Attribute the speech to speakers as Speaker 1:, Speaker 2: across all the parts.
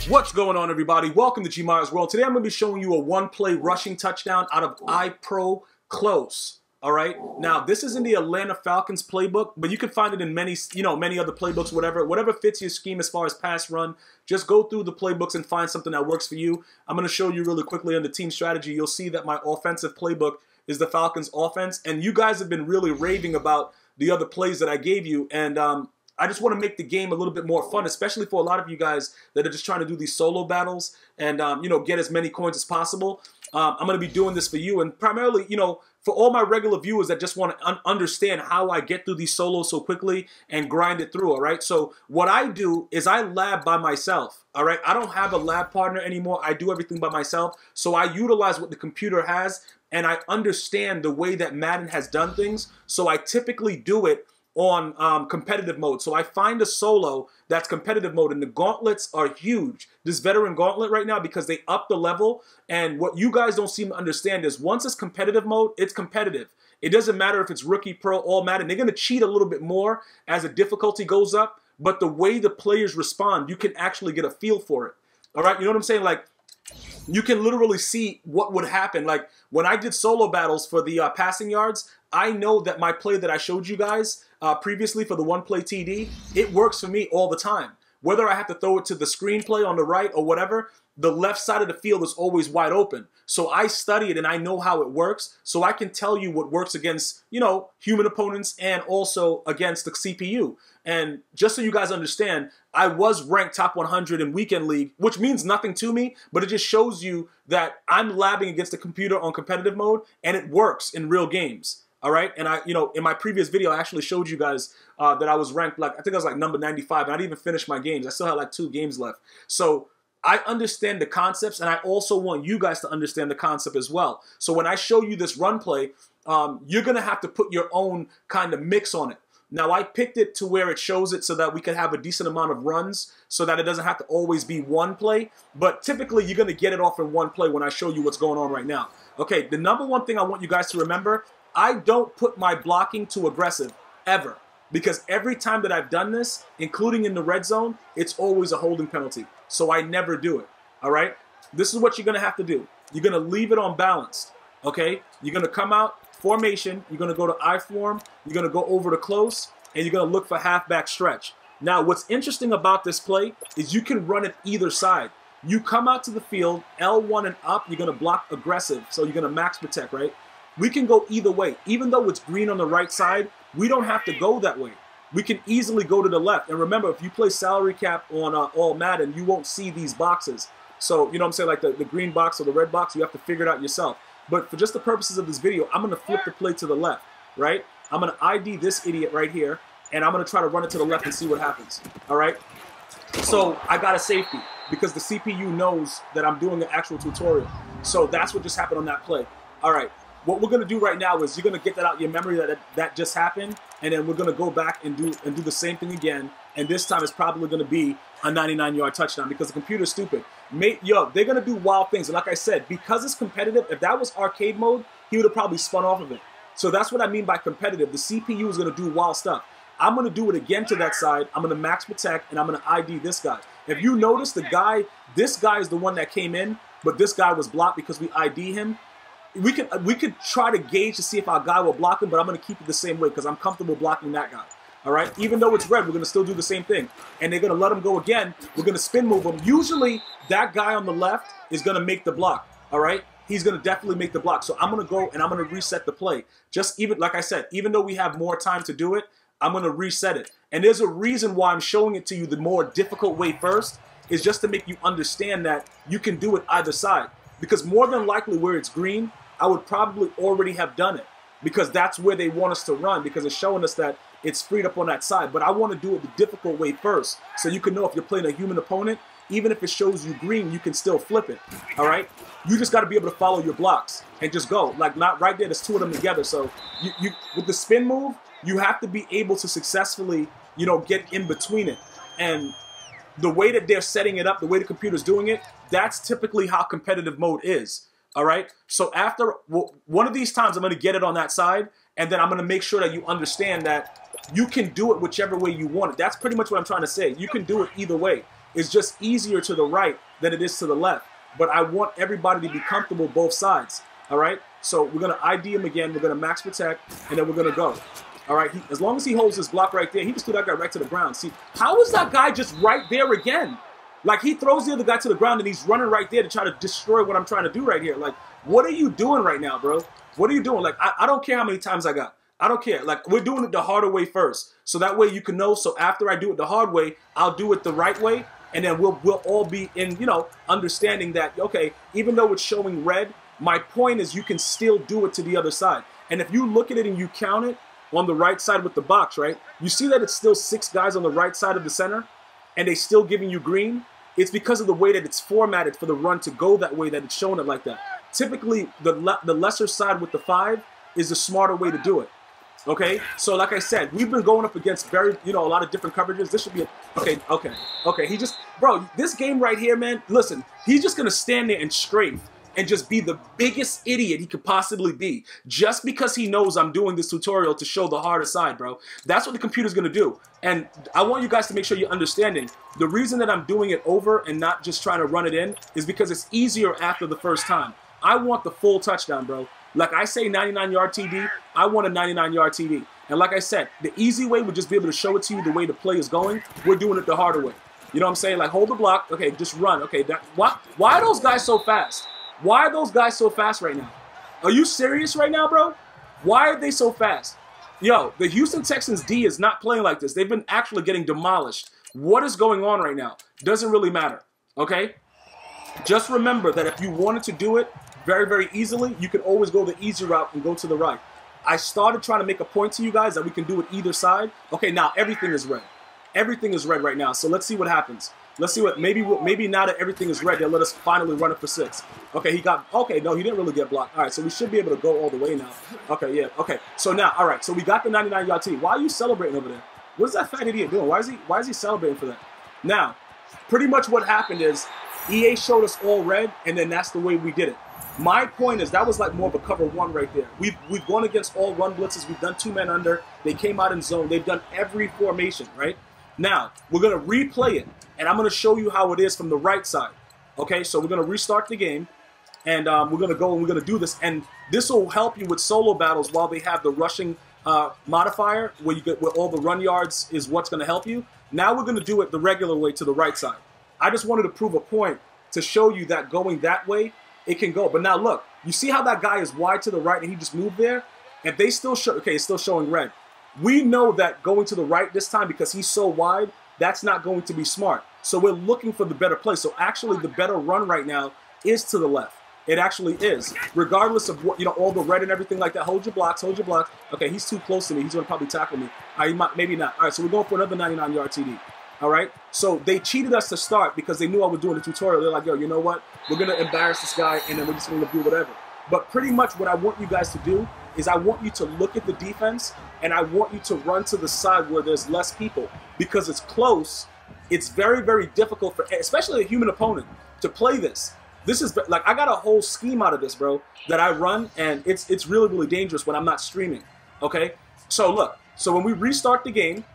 Speaker 1: What's going on, everybody? Welcome to GmiasWorld. Today I'm going to be showing you a one-play rushing touchdown out of iPro Close. All right. Now, this is in the Atlanta Falcons playbook, but you can find it in many other playbooks, whatever fits your scheme as far as pass run. Just go through the playbooks and find something that works for you. I'm going to show you really quickly on the team strategy. You'll see that my offensive playbook is the Falcons offense, and you guys have been really raving about the other plays that I gave you, and I just want to make the game a little bit more fun, especially for a lot of you guys that are just trying to do these solo battles and get as many coins as possible. I'm going to be doing this for you, and primarily, for all my regular viewers that just want to understand how I get through these solos so quickly and grind it through, all right? So what I do is I lab by myself, all right? I don't have a lab partner anymore. I do everything by myself, so I utilize what the computer has, and I understand the way that Madden has done things, so I typically do it on competitive mode. So I find a solo that's competitive mode, and the gauntlets are huge. This veteran gauntlet right now, because they up the level, and what you guys don't seem to understand is once it's competitive mode, it's competitive. It doesn't matter if it's rookie, pro, all Madden. They're going to cheat a little bit more as the difficulty goes up, but the way the players respond, you can actually get a feel for it. All right, you know what I'm saying? Like, you can literally see what would happen. Like, when I did solo battles for the passing yards, I know that my play that I showed you guys previously for the one-play TD, it works for me all the time. Whether I have to throw it to the screenplay on the right or whatever, the left side of the field is always wide open. So I study it and I know how it works, so I can tell you what works against, human opponents and also against the CPU. And just so you guys understand, I was ranked top 100 in Weekend League, which means nothing to me, but it just shows you that I'm labbing against the computer on competitive mode, and it works in real games. All right, and in my previous video, I actually showed you guys that I was ranked, I think I was number 95, and I didn't even finish my games. I still had 2 games left. So I understand the concepts, and I also want you guys to understand the concept as well. So when I show you this run play, you're going to have to put your own kind of mix on it. Now, I picked it to where it shows it so that we can have a decent amount of runs so that it doesn't have to always be one play. But typically, you're going to get it off in one play when I show you what's going on right now. Okay, the number one thing I want you guys to remember, I don't put my blocking to aggressive, ever. Because every time that I've done this, including in the red zone, it's always a holding penalty. So I never do it, all right? This is what you're going to have to do. You're going to leave it on balanced, okay? You're going to come out, formation, you're going to go to I form, you're going to go over to close, and you're going to look for halfback stretch. Now, what's interesting about this play is you can run it either side. You come out to the field, L1 and up, you're going to block aggressive, so you're going to max protect, right? We can go either way. Even though it's green on the right side, we don't have to go that way. We can easily go to the left. And remember, if you play salary cap on all Madden, you won't see these boxes. So, you know what I'm saying, like the green box or the red box, you have to figure it out yourself. But for just the purposes of this video, I'm going to flip the play to the left, right? I'm going to ID this idiot right here, and I'm going to try to run it to the left and see what happens, all right? So I got a safety because the CPU knows that I'm doing an actual tutorial. So that's what just happened on that play. All right. What we're going to do right now is you're going to get that out your memory that just happened, and then we're going to go back and do the same thing again, and this time it's probably going to be a 99-yard touchdown because the computer's stupid. They're going to do wild things, and like I said, because it's competitive, if that was arcade mode, he would have probably spun off of it. So that's what I mean by competitive. The CPU is going to do wild stuff. I'm going to do it again to that side. I'm going to max protect, and I'm going to ID this guy. If you notice, this guy is the one that came in, but this guy was blocked because we ID him. We could try to gauge to see if our guy will block him, but I'm going to keep it the same way because I'm comfortable blocking that guy. All right? Even though it's red, we're going to still do the same thing. And they're going to let him go again. We're going to spin move him. Usually, that guy on the left is going to make the block. All right? He's going to definitely make the block. So I'm going to go and I'm going to reset the play. Like I said, even though we have more time to do it, I'm going to reset it. And there's a reason why I'm showing it to you the more difficult way first, is just to make you understand that you can do it either side. Because more than likely where it's green, I would probably already have done it because that's where they want us to run because it's showing us that it's freed up on that side. But I want to do it the difficult way first so you can know if you're playing a human opponent, even if it shows you green, you can still flip it, all right? You just got to be able to follow your blocks and just go. Like, not right there, there's 2 of them together. So you with the spin move, you have to be able to successfully, get in between it. And the way that they're setting it up, the way the computer's doing it, that's typically how competitive mode is. All right, so after one of these times, I'm going to get it on that side, and then I'm going to make sure that you understand that you can do it whichever way you want it. That's pretty much what I'm trying to say. You can do it either way. is just easier to the right than it is to the left. But I want everybody to be comfortable both sides. All right? So we're going to ID him again. We're going to max protect, and then we're going to go. All right? As long as he holds his block right there, he just threw that guy right to the ground. See, how is that guy just right there again? Like, he throws the other guy to the ground, and he's running right there to try to destroy what I'm trying to do right here. Like, what are you doing right now, bro? What are you doing? Like, I don't care how many times I got. I don't care. Like, we're doing it the harder way first. So that way you can know. So after I do it the hard way, I'll do it the right way. And then we'll all be in, you know, understanding that, okay, even though it's showing red, my point is you can still do it to the other side. And if you look at it and you count it on the right side with the box, right, you see that it's still 6 guys on the right side of the center, and they still giving you green. It's because of the way that it's formatted for the run to go that way that it's showing it like that. Typically, the lesser side with the 5 is the smarter way to do it. Okay, so like I said, we've been going up against very, you know, a lot of different coverages. This should be okay. He just, bro, this game right here, man, listen, he's just going to stand there and strafe and just be the biggest idiot he could possibly be just because he knows I'm doing this tutorial to show the harder side, bro. That's what the computer's going to do. And I want you guys to make sure you're understanding. The reason that I'm doing it over and not just trying to run it in is because it's easier after the first time. I want the full touchdown, bro. Like I say 99-yard TD, I want a 99-yard TD. And like I said, the easy way would just be able to show it to you the way the play is going. We're doing it the harder way. You know what I'm saying? Like, hold the block. Okay, just run. Okay, why are those guys so fast? Why are those guys so fast right now? Are you serious right now, bro? Why are they so fast? Yo, the Houston Texans D is not playing like this. They've been actually getting demolished. What is going on right now? Doesn't really matter, okay? Just remember that if you wanted to do it very, very easily, you can always go the easy route and go to the right. I started trying to make a point to you guys that we can do it either side. Okay, now everything is red. Everything is red right now, so let's see what happens. Let's see what, maybe now that everything is red, they'll let us finally run it for 6. Okay, okay, no, he didn't really get blocked. All right, so we should be able to go all the way now. Okay, yeah, okay. So now, all right, so we got the 99-yard TD. Why are you celebrating over there? What is that fat idiot doing? Why is he celebrating for that? Now, pretty much what happened is EA showed us all red, and then that's the way we did it. My point is that was like more of a cover 1 right there. We've gone against all run blitzes. We've done 2-man under. They came out in zone. They've done every formation, right? Now, we're going to replay it, and I'm going to show you how it is from the right side. Okay, so we're going to restart the game, and we're going to go and we're going to do this. And this will help you with solo battles while they have the rushing modifier, where all the run yards is what's going to help you. Now we're going to do it the regular way to the right side. I just wanted to prove a point to show you that going that way, it can go. But now look, you see how that guy is wide to the right and he just moved there? And they still show, okay, it's still showing red. We know that going to the right this time because he's so wide, that's not going to be smart. So we're looking for the better play. So actually the better run right now is to the left. It actually is. Regardless of what, you know, all the red and everything like that. Hold your blocks, hold your blocks. Okay, he's too close to me. He's going to probably tackle me. Maybe not. All right, so we're going for another 99-yard TD. All right, so they cheated us to start because they knew I was doing the tutorial. They're like, yo, you know what? We're going to embarrass this guy, and then we're just going to do whatever. But pretty much what I want you guys to do is I want you to look at the defense, and I want you to run to the side where there's less people. Because it's close, it's very, very difficult for, especially a human opponent, to play this. This is, like, I got a whole scheme out of this, bro, that I run, and it's really, really dangerous when I'm not streaming, okay? So look, so when we restart the game,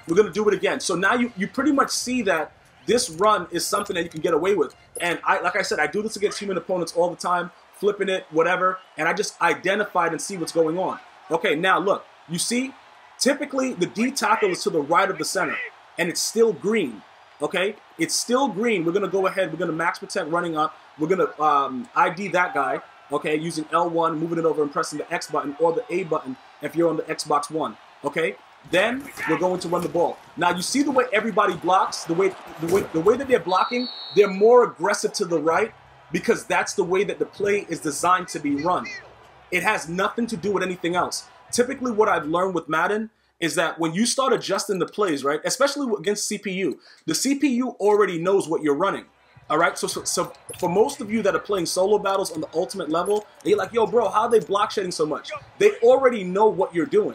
Speaker 1: we're going to do it again. So now you pretty much see that this run is something that you can get away with. And like I said, I do this against human opponents all the time, flipping it, whatever, and I just identified and see what's going on. Okay, now look, you see, typically the D tackle is to the right of the center, and it's still green, okay? It's still green. We're going to go ahead. We're going to max protect running up. We're going to ID that guy, okay, using L1, moving it over and pressing the X button or the A button if you're on the Xbox One, okay? Then we're going to run the ball. Now you see the way everybody blocks, the way that they're blocking, they're more aggressive to the right because that's the way that the play is designed to be run. It has nothing to do with anything else. Typically what I've learned with Madden is that when you start adjusting the plays, right, especially against CPU, the CPU already knows what you're running. All right, so for most of you that are playing solo battles on the ultimate level, and you're like, yo, bro, how are they block shedding so much? They already know what you're doing.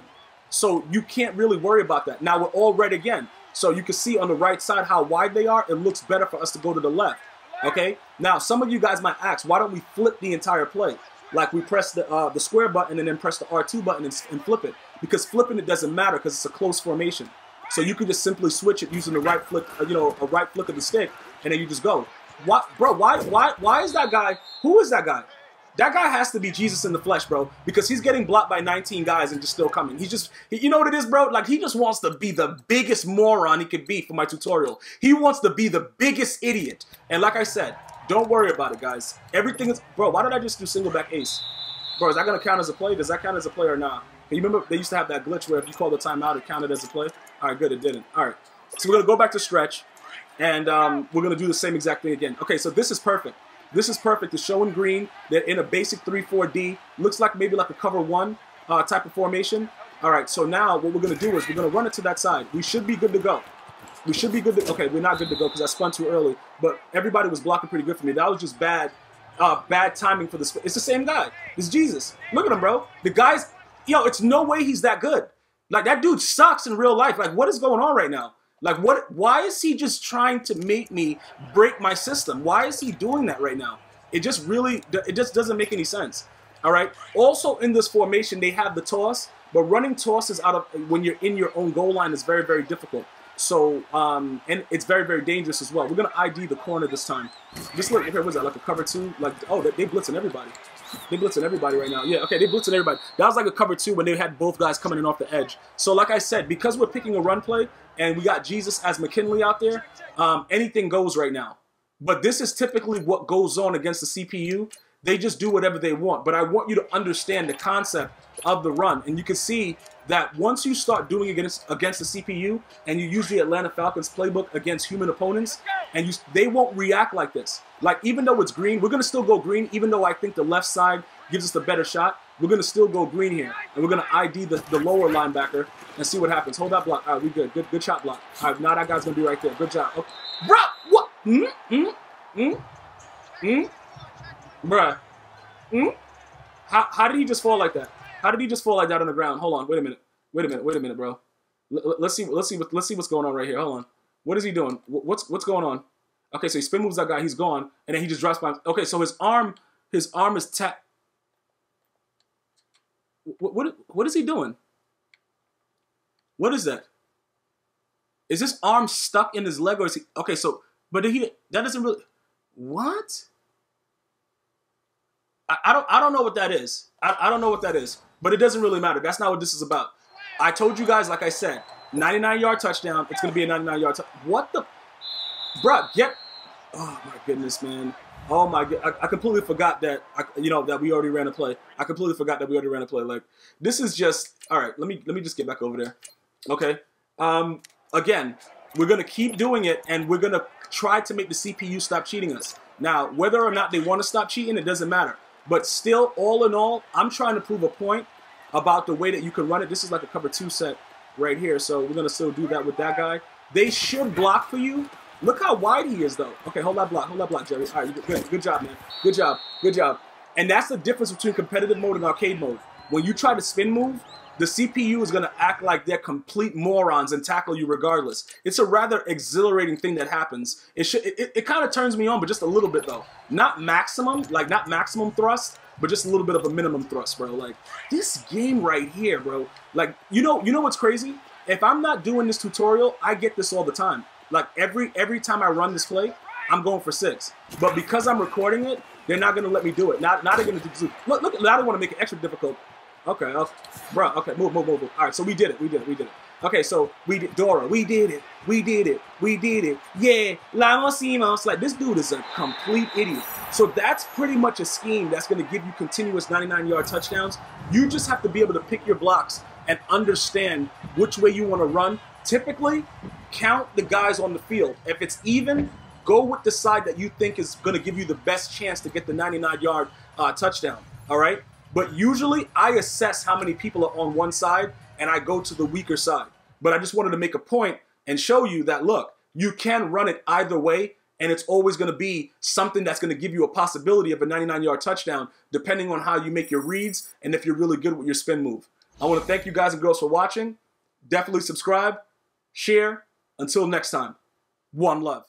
Speaker 1: So you can't really worry about that. Now we're all red again. So you can see on the right side how wide they are. It looks better for us to go to the left. Okay? Now some of you guys might ask, why don't we flip the entire play? Like we press the square button and then press the R2 button and flip it. Because flipping it doesn't matter because it's a close formation. So you can just simply switch it using the right flick, a right flick of the stick, and then you just go. What, bro? Why is that guy? Who is that guy? That guy has to be Jesus in the flesh, bro, because he's getting blocked by 19 guys and just still coming. You know what it is, bro? Like, he just wants to be the biggest moron he could be for my tutorial. He wants to be the biggest idiot. And like I said, don't worry about it, guys. Everything is, bro, why did I just do single back ace? Bro, is that going to count as a play? Does that count as a play or not? You remember they used to have that glitch where if you called the timeout, it counted as a play? All right, good, it didn't. All right, so we're going to go back to stretch, and we're going to do the same exact thing again. Okay, so this is perfect. This is perfect. It's showing green. They're in a basic 3-4-D. Looks like maybe like a cover one type of formation. All right, so now what we're going to do is we're going to run it to that side. We should be good to go. We should be good to, okay, we're not good to go because I spun too early, but everybody was blocking pretty good for me. That was just bad timing for this. It's the same guy. It's Jesus. Look at him, bro. The guy's, it's no way he's that good. Like, that dude sucks in real life. Like, what is going on right now? Like, why is he just trying to make me break my system? Why is he doing that right now? It just doesn't make any sense. All right. Also in this formation, they have the toss, but running tosses out of when you're in your own goal line is very, very difficult. So, and it's very, very dangerous as well. We're going to ID the corner this time. Just look, here, what's that, like a cover two? Like, oh, they blitzing everybody. They blitzing everybody right now. Yeah, okay, they blitzing everybody. That was like a cover two when they had both guys coming in off the edge. So like I said, because we're picking a run play and we got Jesus as McKinley out there, anything goes right now. But this is typically what goes on against the CPU. They just do whatever they want. But I want you to understand the concept of the run. And you can see that once you start doing it against the CPU and you use the Atlanta Falcons playbook against human opponents, and they won't react like this. Like, even though it's green, we're going to still go green, even though I think the left side gives us the better shot. We're going to still go green here. And we're going to ID the lower linebacker and see what happens. Hold that block. All right, we good. Good shot block. All right, now that guy's going to be right there. Good job. Okay. Bruh, what? Bruh. How did he just fall like that? How did he just fall like that on the ground? Hold on. Wait a minute, bro. Let's see what's going on right here. Hold on. What is he doing? What's going on? Okay, so he spin moves that guy. He's gone, and then he just drops by. Okay, so his arm is tapped. What is he doing? What is that? Is his arm stuck in his leg, or is he? Okay, so that doesn't really. What? I don't know what that is. I don't know what that is, but it doesn't really matter. That's not what this is about. I told you guys, like I said, 99-yard touchdown. It's gonna be a 99-yard touchdown. What the, bruh? Oh my goodness, man. Oh my god, I completely forgot that that we already ran a play. I completely forgot that we already ran a play. Like, this is just all right. Let me just get back over there. Okay. Again, we're gonna keep doing it, and we're gonna try to make the CPU stop cheating us. Now, whether or not they want to stop cheating, it doesn't matter. But still, all in all, I'm trying to prove a point about the way that you can run it. This is like a cover two set right here, so we're gonna still do that with that guy. They should block for you. Look how wide he is, though. Okay, hold that block, Jerry. All right, good job, man. Good job. And that's the difference between competitive mode and arcade mode. When you try to spin move, the CPU is going to act like they're complete morons and tackle you regardless. It's a rather exhilarating thing that happens. It kind of turns me on, but just a little bit, though. Not maximum thrust, but just a little bit of a minimum thrust, bro. Like, this game right here, bro. Like, you know what's crazy? If I'm not doing this tutorial, I get this all the time. Like, every time I run this play, I'm going for 6. But because I'm recording it, they're not going to let me do it. Now they're going to do. Look, now they want to make it extra difficult. Okay, bro. Okay, move. All right, so we did it. Okay, so we did Dora. We did it. Yeah, La Mosimos. Like, this dude is a complete idiot. So that's pretty much a scheme that's going to give you continuous 99-yard touchdowns. You just have to be able to pick your blocks and understand which way you want to run. Typically, count the guys on the field. If it's even, go with the side that you think is going to give you the best chance to get the 99-yard touchdown. All right. But usually I assess how many people are on one side and I go to the weaker side. But I just wanted to make a point and show you that, look, you can run it either way, and it's always going to be something that's going to give you a possibility of a 99-yard touchdown depending on how you make your reads and if you're really good with your spin move. I want to thank you guys and girls for watching. Definitely subscribe, share. Until next time, one love.